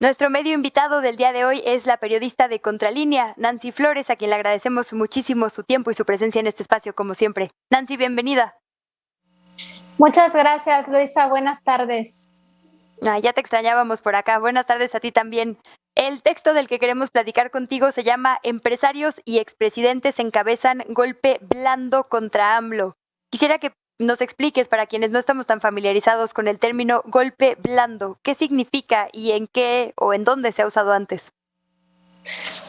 Nuestro medio invitado del día de hoy es la periodista de Contralínea, Nancy Flores, a quien le agradecemos muchísimo su tiempo y su presencia en este espacio, como siempre. Nancy, bienvenida. Muchas gracias, Luisa. Buenas tardes. Ya te extrañábamos por acá. Buenas tardes a ti también. El texto del que queremos platicar contigo se llama Empresarios y expresidentes encabezan golpe blando contra AMLO. Quisiera que nos expliques, para quienes no estamos tan familiarizados con el término golpe blando, qué significa y en qué o en dónde se ha usado antes.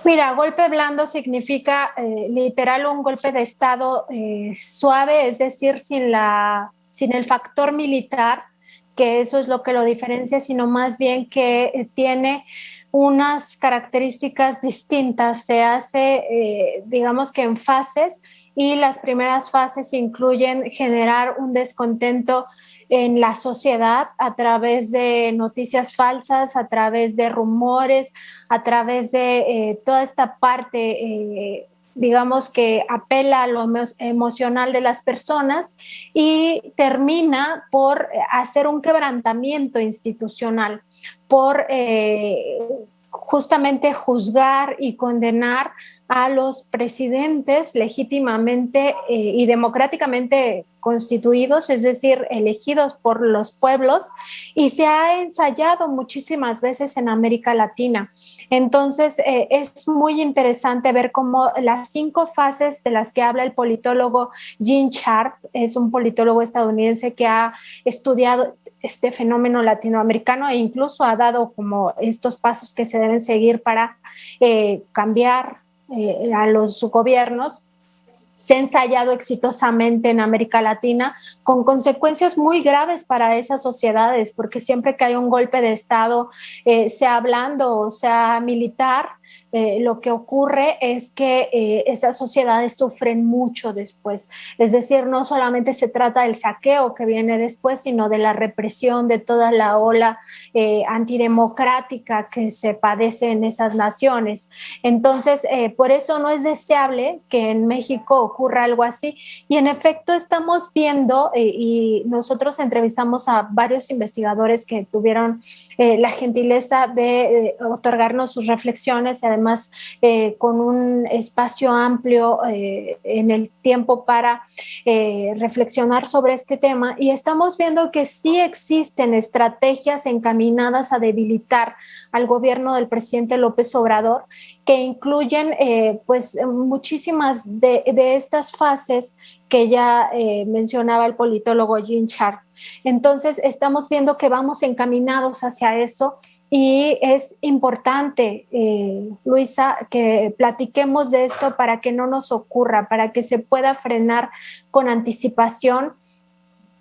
Mira, golpe blando significa literal un golpe de estado suave, es decir, sin el factor militar, que eso es lo que lo diferencia, sino más bien que tiene unas características distintas. Se hace, digamos que en fases, y las primeras fases incluyen generar un descontento en la sociedad a través de noticias falsas, a través de rumores, a través de toda esta parte, digamos que apela a lo emocional de las personas y termina por hacer un quebrantamiento institucional, por justamente juzgar y condenar a los presidentes legítimamente y democráticamente constituidos, es decir, elegidos por los pueblos, y se ha ensayado muchísimas veces en América Latina. Entonces, es muy interesante ver cómo las 5 fases de las que habla el politólogo Gene Sharp, es un politólogo estadounidense que ha estudiado este fenómeno latinoamericano e incluso ha dado como estos pasos que se deben seguir para cambiar a los gobiernos. Se ha ensayado exitosamente en América Latina con consecuencias muy graves para esas sociedades, porque siempre que hay un golpe de Estado, sea blando o sea militar, lo que ocurre es que esas sociedades sufren mucho después. Es decir, no solamente se trata del saqueo que viene después, sino de la represión de toda la ola antidemocrática que se padece en esas naciones. Entonces, por eso no es deseable que en México ocurra algo así. Y en efecto estamos viendo, y nosotros entrevistamos a varios investigadores que tuvieron la gentileza de otorgarnos sus reflexiones y además con un espacio amplio en el tiempo para reflexionar sobre este tema, y estamos viendo que sí existen estrategias encaminadas a debilitar al gobierno del presidente López Obrador, que incluyen pues muchísimas de estas fases que ya mencionaba el politólogo Gene Sharp. Entonces estamos viendo que vamos encaminados hacia eso, y es importante, Luisa, que platiquemos de esto para que no nos ocurra, para que se pueda frenar con anticipación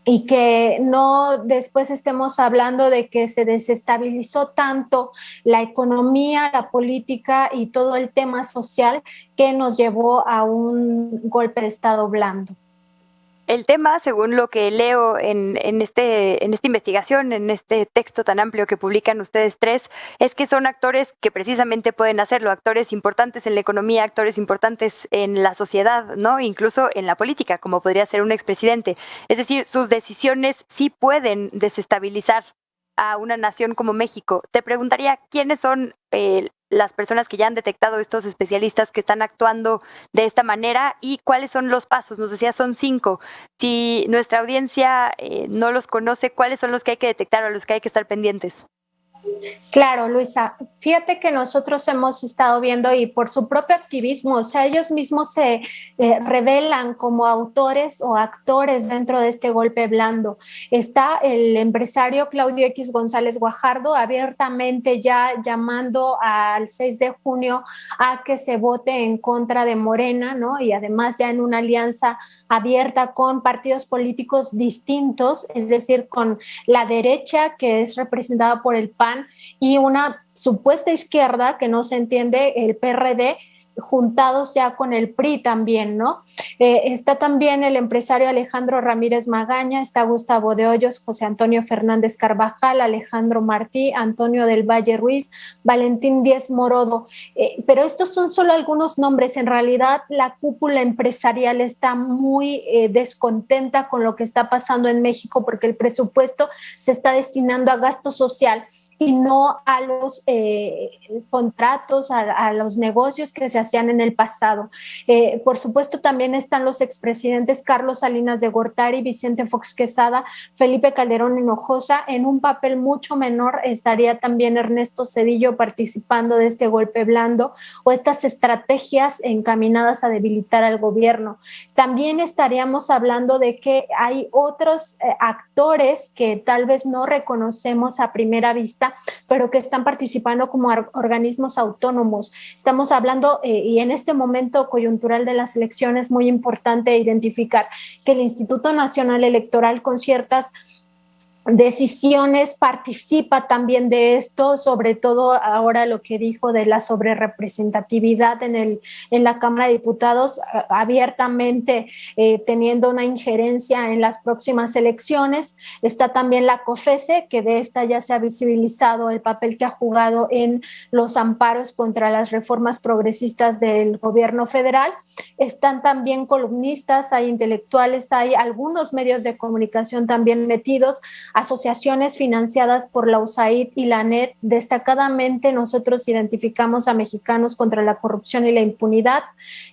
y que no después estemos hablando de que se desestabilizó tanto la economía, la política y todo el tema social que nos llevó a un golpe de estado blando. El tema, según lo que leo en esta investigación, en este texto tan amplio que publican ustedes tres, es que son actores que precisamente pueden hacerlo, actores importantes en la economía, actores importantes en la sociedad, ¿no? Incluso en la política, como podría ser un expresidente. Es decir, sus decisiones sí pueden desestabilizar a una nación como México. Te preguntaría quiénes son las personas que ya han detectado, estos especialistas que están actuando de esta manera, y cuáles son los pasos. Nos decía, son 5. Si nuestra audiencia no los conoce, ¿cuáles son los que hay que detectar o los que hay que estar pendientes? Claro, Luisa, fíjate que nosotros hemos estado viendo, y por su propio activismo, o sea, ellos mismos se revelan como autores o actores dentro de este golpe blando. Está el empresario Claudio X González Guajardo abiertamente ya llamando al 6 de junio a que se vote en contra de Morena, ¿no? Y además ya en una alianza abierta con partidos políticos distintos, es decir, con la derecha, que es representada por el PAN, y una supuesta izquierda que no se entiende, el PRD, juntados ya con el PRI también, ¿no? Está también el empresario Alejandro Ramírez Magaña, está Gustavo de Hoyos, José Antonio Fernández Carvajal, Alejandro Martí, Antonio del Valle Ruiz, Valentín Díez Morodo, pero estos son solo algunos nombres. En realidad la cúpula empresarial está muy descontenta con lo que está pasando en México, porque el presupuesto se está destinando a gasto social y no a los contratos, a los negocios que se hacían en el pasado. Por supuesto, también están los expresidentes Carlos Salinas de Gortari, Vicente Fox Quesada, Felipe Calderón Hinojosa. En un papel mucho menor estaría también Ernesto Zedillo participando de este golpe blando o estas estrategias encaminadas a debilitar al gobierno. También estaríamos hablando de que hay otros actores que tal vez no reconocemos a primera vista, pero que están participando como organismos autónomos. Estamos hablando, y en este momento coyuntural de las elecciones, es muy importante identificar que el Instituto Nacional Electoral, con ciertas decisiones, participa también de esto, sobre todo ahora lo que dijo de la sobrerepresentatividad en la Cámara de Diputados, abiertamente teniendo una injerencia en las próximas elecciones. Está también la COFESE, que de esta ya se ha visibilizado el papel que ha jugado en los amparos contra las reformas progresistas del gobierno federal. Están también columnistas, hay intelectuales, hay algunos medios de comunicación también metidos, asociaciones financiadas por la USAID y la ANED. Destacadamente nosotros identificamos a Mexicanos contra la Corrupción y la Impunidad.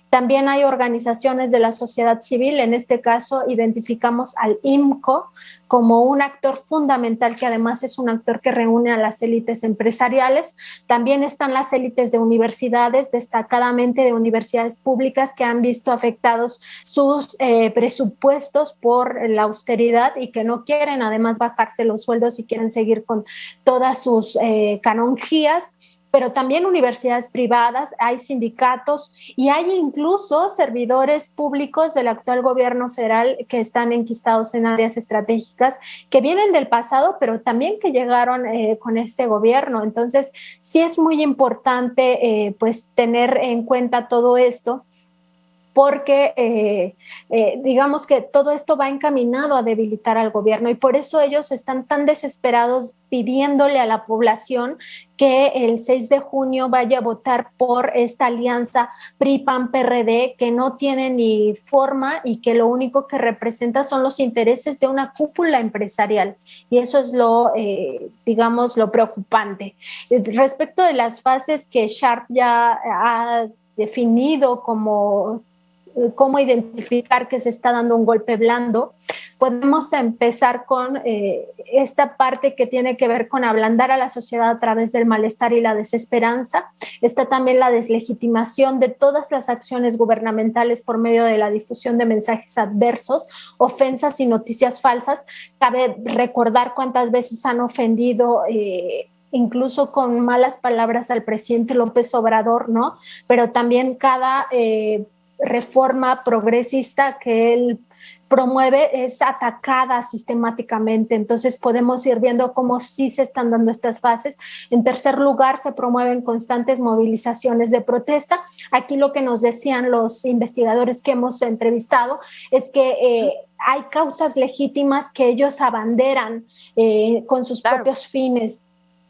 También hay organizaciones de la sociedad civil, en este caso identificamos al IMCO como un actor fundamental, que además es un actor que reúne a las élites empresariales. También están las élites de universidades, destacadamente de universidades públicas, que han visto afectados sus presupuestos por la austeridad y que no quieren además bajarse los sueldos y quieren seguir con todas sus canonjías. Pero también universidades privadas, hay sindicatos y hay incluso servidores públicos del actual gobierno federal que están enquistados en áreas estratégicas, que vienen del pasado, pero también que llegaron con este gobierno. Entonces, sí es muy importante pues tener en cuenta todo esto, porque digamos que todo esto va encaminado a debilitar al gobierno y por eso ellos están tan desesperados pidiéndole a la población que el 6 de junio vaya a votar por esta alianza PRI-PAN-PRD, que no tiene ni forma y que lo único que representa son los intereses de una cúpula empresarial. Y eso es digamos, lo preocupante. Respecto de las fases que Sharp ya ha definido como cómo identificar que se está dando un golpe blando, podemos empezar con esta parte que tiene que ver con ablandar a la sociedad a través del malestar y la desesperanza. Está también la deslegitimación de todas las acciones gubernamentales por medio de la difusión de mensajes adversos, ofensas y noticias falsas. Cabe recordar cuántas veces han ofendido incluso con malas palabras al presidente López Obrador, ¿no? Pero también cada reforma progresista que él promueve es atacada sistemáticamente. Entonces podemos ir viendo cómo sí se están dando estas fases. En tercer lugar, se promueven constantes movilizaciones de protesta. Aquí lo que nos decían los investigadores que hemos entrevistado es que hay causas legítimas que ellos abanderan con sus propios fines.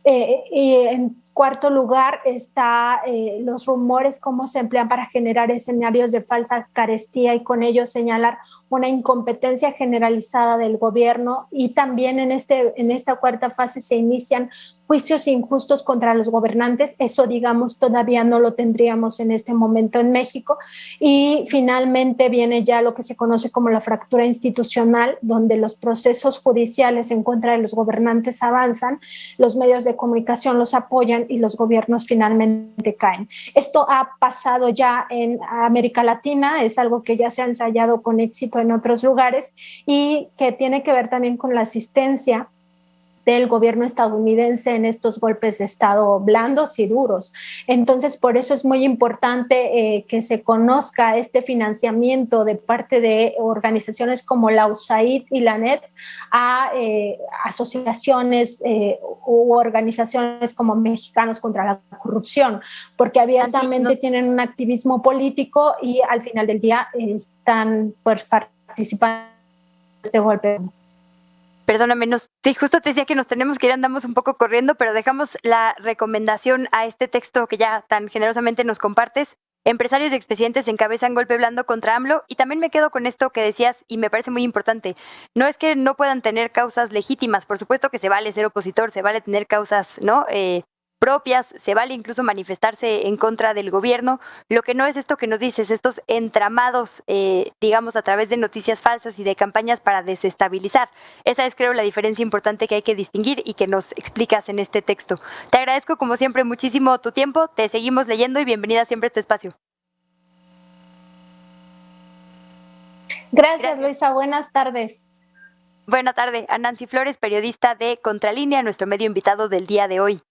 Y en cuarto lugar está los rumores, cómo se emplean para generar escenarios de falsa carestía y con ello señalar una incompetencia generalizada del gobierno. Y también en esta cuarta fase se inician juicios injustos contra los gobernantes. Eso, digamos, todavía no lo tendríamos en este momento en México. Y finalmente viene ya lo que se conoce como la fractura institucional, donde los procesos judiciales en contra de los gobernantes avanzan, los medios de comunicación los apoyan y los gobiernos finalmente caen. Esto ha pasado ya en América Latina, es algo que ya se ha ensayado con éxito en otros lugares y que tiene que ver también con la asistencia del gobierno estadounidense en estos golpes de Estado blandos y duros. Entonces, por eso es muy importante que se conozca este financiamiento de parte de organizaciones como la USAID y la ANED a asociaciones u organizaciones como Mexicanos contra la Corrupción, porque abiertamente tienen un activismo político y al final del día están pues, participando de este golpe. Perdóname, sí, justo te decía que nos tenemos que ir, andamos un poco corriendo, pero dejamos la recomendación a este texto que ya tan generosamente nos compartes Empresarios y expresidentes encabezan golpe blando contra AMLO, y también me quedo con esto que decías y me parece muy importante. No es que no puedan tener causas legítimas, por supuesto que se vale ser opositor, se vale tener causas, ¿no? Propias, se vale incluso manifestarse en contra del gobierno. Lo que no es esto que nos dices, estos entramados, digamos, a través de noticias falsas y de campañas para desestabilizar. Esa es, creo, la diferencia importante que hay que distinguir y que nos explicas en este texto. Te agradezco, como siempre, muchísimo tu tiempo, te seguimos leyendo y bienvenida siempre a este espacio. Gracias, Luisa. Buenas tardes. Buena tarde a Nancy Flores, periodista de Contralínea, nuestro medio invitado del día de hoy.